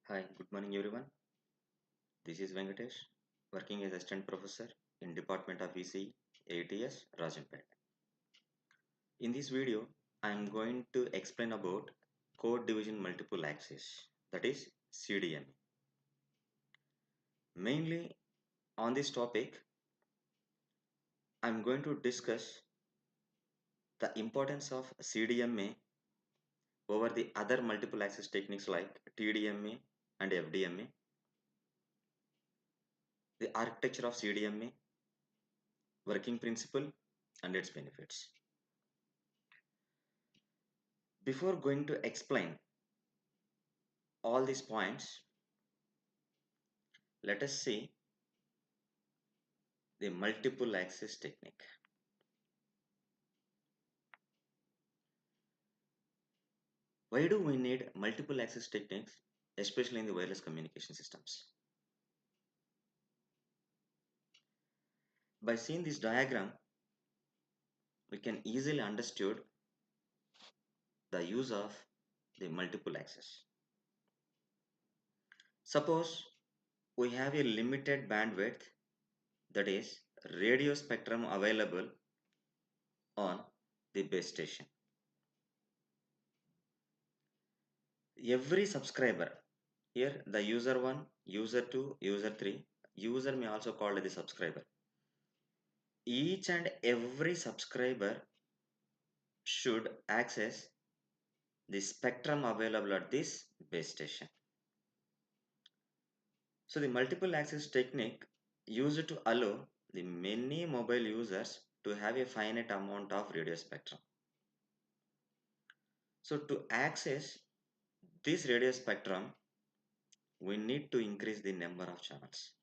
Hi, good morning everyone. This is Venkatesh, working as assistant professor in Department of ECE, ATS, Rajampet. In this video, I am going to explain about code division multiple access, that is CDMA. Mainly on this topic, I am going to discuss the importance of CDMA over the other multiple access techniques like TDMA and FDMA, the architecture of CDMA, working principle, and its benefits. Before going to explain all these points, let us see the multiple access technique. Why do we need multiple access techniques, especially in the wireless communication systems? By seeing this diagram, we can easily understand the use of the multiple access. Suppose we have a limited bandwidth, that is radio spectrum available on the base station. Every subscriber, here the user 1, user 2, user 3, user may also called the subscriber. Each and every subscriber should access the spectrum available at this base station. So the multiple access technique used to allow the many mobile users to have a finite amount of radio spectrum. So to access this radio spectrum, we need to increase the number of channels.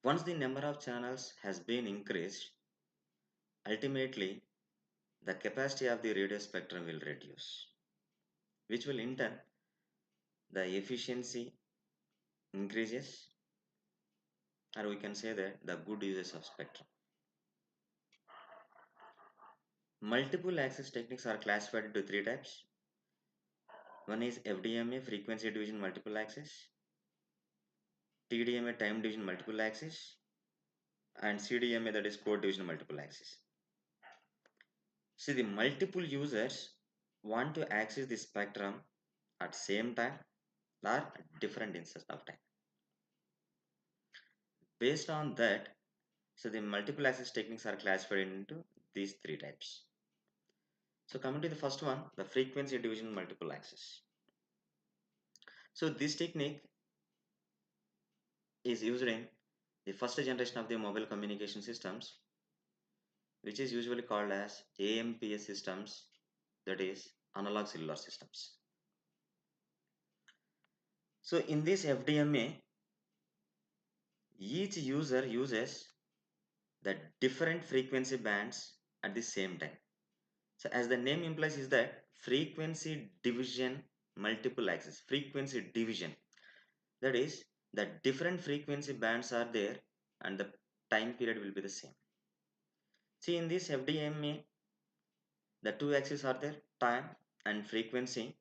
Once the number of channels has been increased, ultimately the capacity of the radio spectrum will reduce, which will in turn the efficiency increases, or we can say that the good uses of spectrum. Multiple access techniques are classified into three types. One is FDMA, frequency division multiple access, TDMA, time division multiple access, and CDMA, that is code division multiple access. See, the multiple users want to access the spectrum at same time or different instances of time. Based on that, so the multiple access techniques are classified into these three types. So coming to the first one, the frequency division multiple access. So this technique is used in the first generation of the mobile communication systems, which is usually called as AMPS systems, that is analog cellular systems. So in this FDMA, each user uses the different frequency bands at the same time. So as the name implies is that frequency division multiple access, frequency division, that is the different frequency bands are there and the time period will be the same. See, in this FDMA, the two axes are there, time and frequency.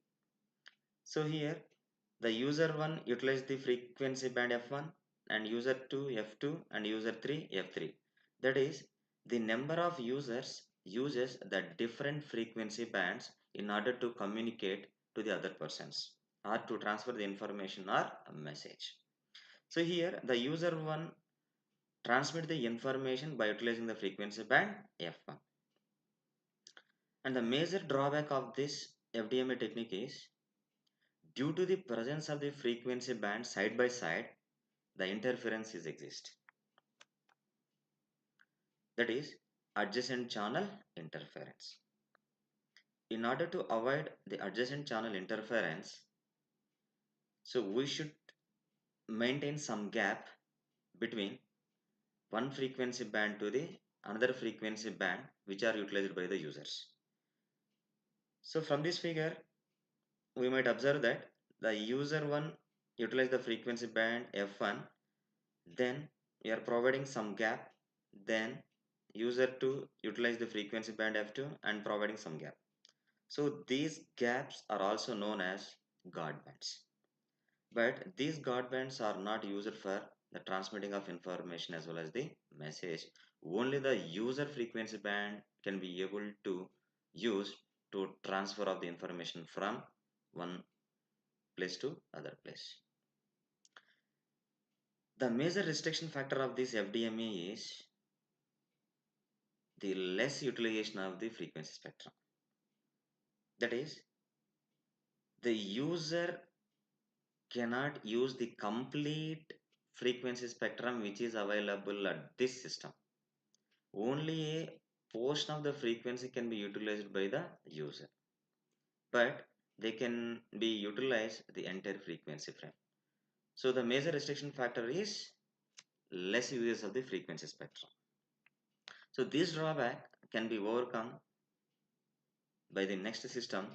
So here the user 1 utilizes the frequency band F1 and user 2 F2 and user 3 F3. That is, the number of users uses the different frequency bands in order to communicate to the other persons or to transfer the information or a message. So here the user 1 transmit the information by utilizing the frequency band F1. And the major drawback of this FDMA technique is due to the presence of the frequency band side by side, the interference is exist. That is adjacent channel interference. In order to avoid the adjacent channel interference, so we should maintain some gap between one frequency band to the another frequency band which are utilized by the users. So from this figure, we might observe that the user 1 utilize the frequency band F1, then we are providing some gap, then user 2 utilize the frequency band F2 and providing some gap. So these gaps are also known as guard bands. But these guard bands are not used for the transmitting of information as well as the message. Only the user frequency band can be able to use to transfer of the information from one place to other place. The major restriction factor of this FDMA is the less utilization of the frequency spectrum. That is, the user cannot use the complete frequency spectrum which is available at this system. Only a portion of the frequency can be utilized by the user, but they can be utilized the entire frequency frame. So the major restriction factor is less uses of the frequency spectrum. So this drawback can be overcome by the next system,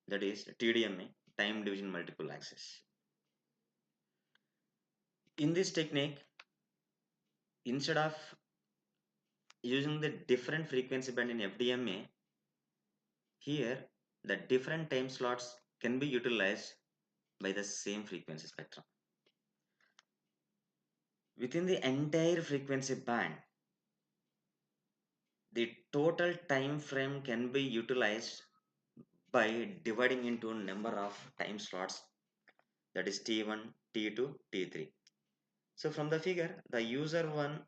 that is TDMA, time division multiple access. In this technique, instead of using the different frequency band in FDMA, here the different time slots can be utilized by the same frequency spectrum. Within the entire frequency band, the total time frame can be utilized by dividing into number of time slots, that is T1, T2, T3. So from the figure, the user 1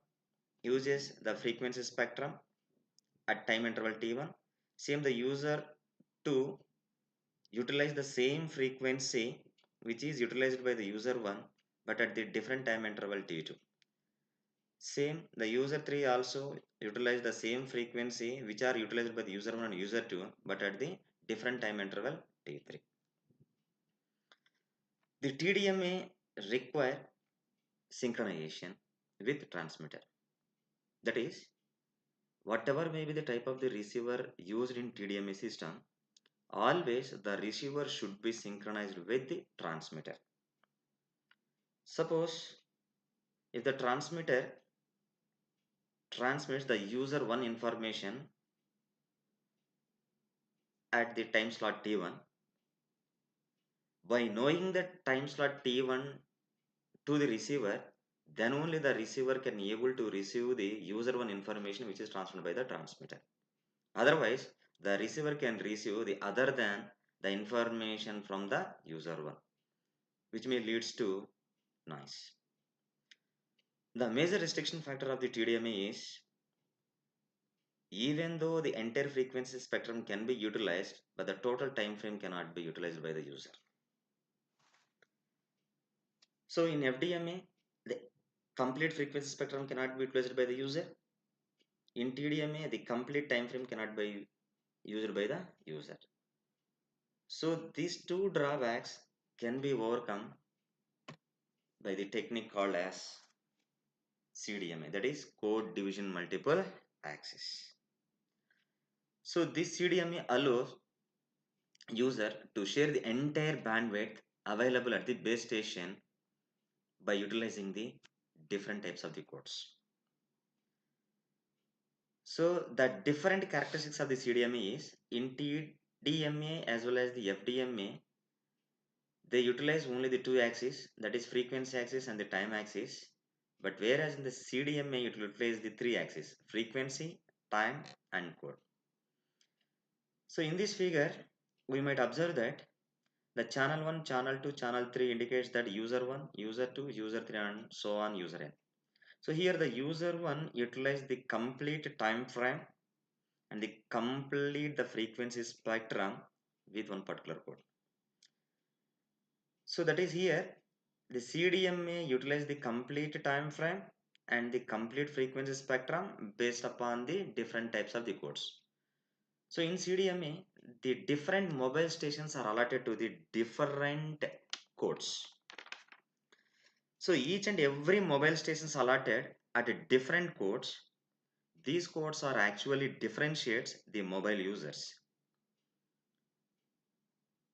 uses the frequency spectrum at time interval T1. Same the user 2 utilize the same frequency which is utilized by the user 1 but at the different time interval T2. Same, the user 3 also utilize the same frequency which are utilized by the user 1 and user 2 but at the different time interval T3. The TDMA require synchronization with transmitter. That is, whatever may be the type of the receiver used in TDMA system, always the receiver should be synchronized with the transmitter. Suppose if the transmitter transmits the user 1 information at the time slot T1, by knowing the time slot T1 to the receiver, then only the receiver can able to receive the user 1 information which is transmitted by the transmitter. Otherwise, the receiver can receive the other than the information from the user 1, which may leads to noise. The major restriction factor of the TDMA is, even though the entire frequency spectrum can be utilized, but the total time frame cannot be utilized by the user. So in FDMA, the complete frequency spectrum cannot be utilized by the user. In TDMA, the complete time frame cannot be used by the user. So these two drawbacks can be overcome by the technique called as CDMA, that is code division multiple access. So this CDMA allows user to share the entire bandwidth available at the base station by utilizing the different types of the codes. So the different characteristics of the CDMA is, in TDMA as well as the FDMA, they utilize only the two axes, that is frequency axis and the time axis. But whereas in the CDMA it utilizes the three axes, frequency, time and code. So in this figure, we might observe that the channel 1, channel 2, channel 3 indicates that user 1, user 2, user 3 and so on user n. So here the user 1 utilizes the complete time frame and the complete the frequency spectrum with one particular code. So that is here the CDMA utilizes the complete time frame and the complete frequency spectrum based upon the different types of the codes. So in CDMA, the different mobile stations are allotted to the different codes. So each and every mobile station is allotted at a different codes. These codes are actually differentiates the mobile users.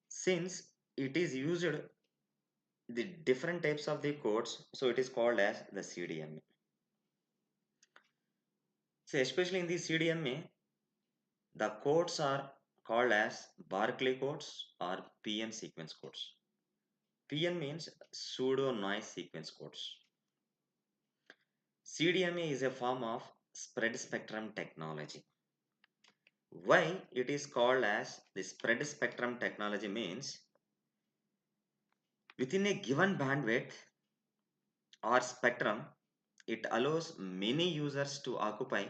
Since it is used the different types of the codes, so it is called as the CDMA. So especially in the CDMA, the codes are called as Barclay codes or PM sequence codes. PN means pseudo noise sequence codes. CDMA is a form of spread spectrum technology. Why it is called as the spread spectrum technology means within a given bandwidth or spectrum, it allows many users to occupy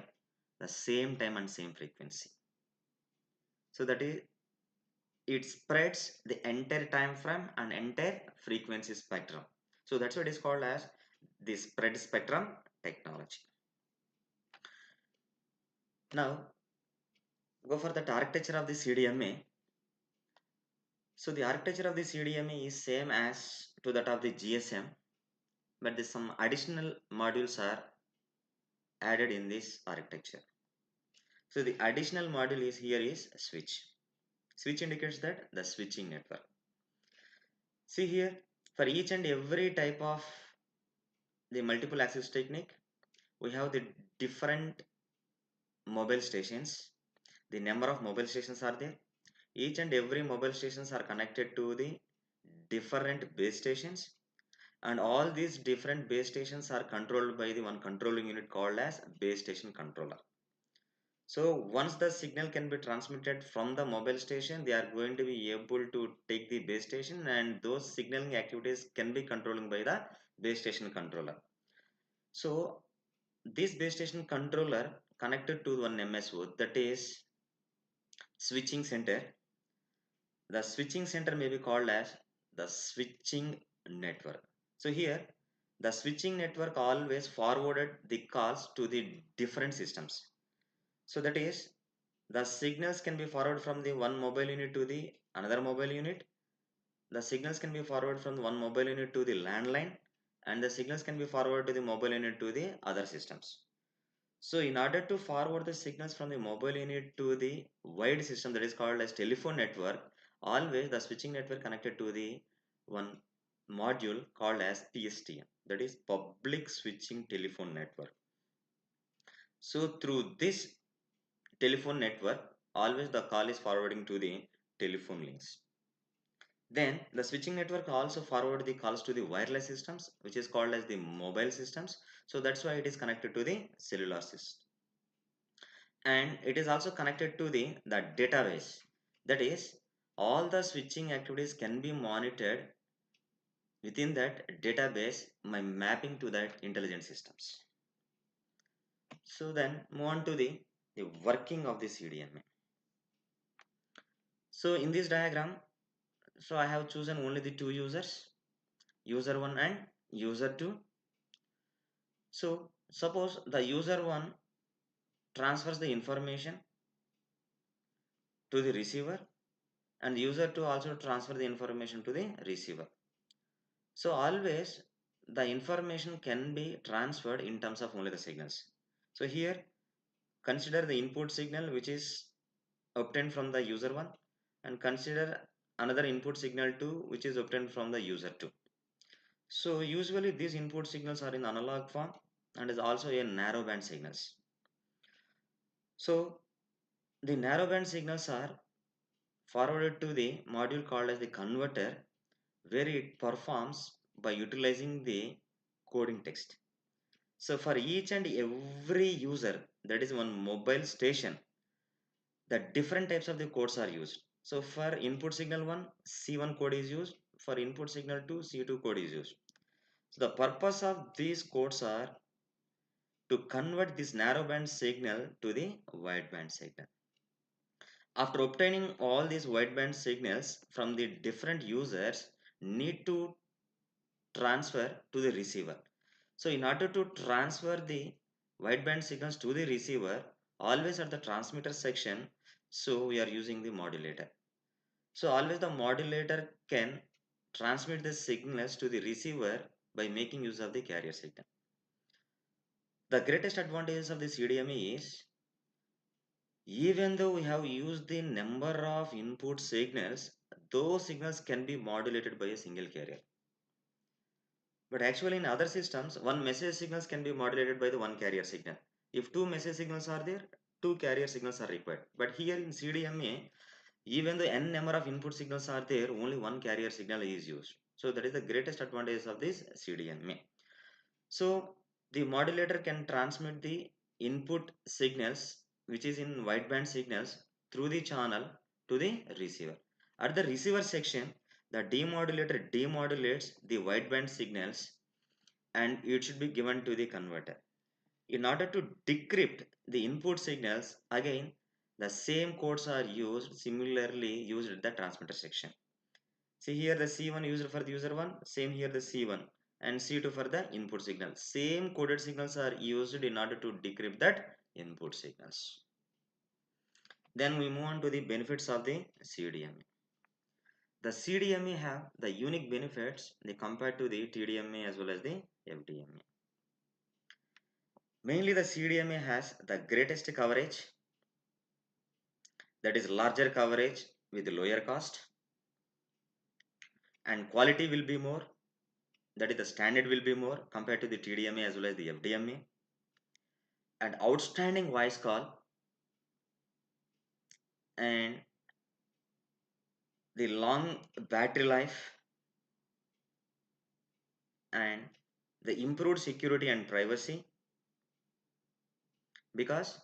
the same time and same frequency. So that is, it spreads the entire time frame and entire frequency spectrum. So that's what it is called as the spread spectrum technology. Now go for the architecture of the CDMA. So the architecture of the CDMA is same as to that of the GSM, but some additional modules are added in this architecture. So the additional module is here is switch. Switch indicates that the switching network. See here, for each and every type of the multiple access technique, we have the different mobile stations. The number of mobile stations are there. Each and every mobile stations are connected to the different base stations, and all these different base stations are controlled by the one controlling unit called as base station controller. So once the signal can be transmitted from the mobile station, they are going to be able to take the base station, and those signaling activities can be controlled by the base station controller. So this base station controller connected to one MSO, that is switching center. The switching center may be called as the switching network. So here the switching network always forwarded the calls to the different systems. So that is, the signals can be forwarded from the one mobile unit to the another mobile unit. The signals can be forwarded from one mobile unit to the landline, and the signals can be forwarded to the mobile unit to the other systems. So in order to forward the signals from the mobile unit to the wide system, that is called as telephone network, always the switching network connected to the one module called as PSTN, that is public switching telephone network. So through this telephone network, always the call is forwarding to the telephone links. Then the switching network also forward the calls to the wireless systems, which is called as the mobile systems. So that's why it is connected to the cellular system. And it is also connected to the database. That is, all the switching activities can be monitored within that database by mapping to that intelligent systems. So then move on to the working of the CDMA. So in this diagram, so I have chosen only the two users, user 1 and user 2. So suppose the user 1 transfers the information to the receiver, and user 2 also transfer the information to the receiver. So always the information can be transferred in terms of only the signals. So here consider the input signal which is obtained from the user 1, and consider another input signal 2 which is obtained from the user 2. So usually these input signals are in analog form and is also a narrowband signals. So the narrowband signals are forwarded to the module called as the converter, where it performs by utilizing the coding text. So for each and every user, that is one mobile station, the different types of the codes are used. So for input signal 1, C1 code is used. For input signal 2, C2 code is used. So the purpose of these codes are to convert this narrowband signal to the wideband signal. After obtaining all these wideband signals from the different users, need to transfer to the receiver. So in order to transfer the wideband signals to the receiver, always at the transmitter section, so we are using the modulator. So always the modulator can transmit the signals to the receiver by making use of the carrier signal. The greatest advantages of the CDMA is, even though we have used the number of input signals, those signals can be modulated by a single carrier. But actually in other systems, one message signals can be modulated by the one carrier signal. If two message signals are there, two carrier signals are required. But here in CDMA, even though n number of input signals are there, only one carrier signal is used. So that is the greatest advantage of this CDMA. So the modulator can transmit the input signals, which is in wideband signals, through the channel to the receiver. At the receiver section, the demodulator demodulates the wideband signals and it should be given to the converter. In order to decrypt the input signals, again the same codes are used, similarly used at the transmitter section. See here the C1 used for the user 1, same here the C1 and C2 for the input signal. Same coded signals are used in order to decrypt that input signals. Then we move on to the benefits of the CDMA. The CDMA have the unique benefits they compared to the TDMA as well as the FDMA. Mainly the CDMA has the greatest coverage, that is larger coverage with lower cost, and quality will be more, that is the standard will be more compared to the TDMA as well as the FDMA, and outstanding voice call and the long battery life and the improved security and privacy, because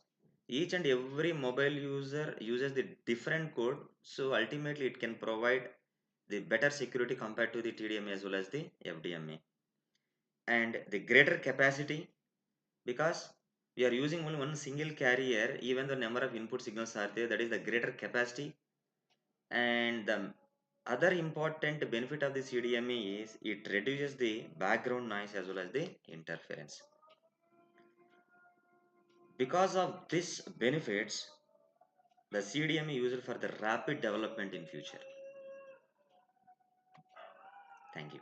each and every mobile user uses the different code, so ultimately it can provide the better security compared to the TDMA as well as the FDMA. And the greater capacity, because we are using only one single carrier, even the number of input signals are there, that is the greater capacity. And the other important benefit of the CDMA is it reduces the background noise as well as the interference. Because of these benefits, the CDMA used for the rapid development in future. Thank you.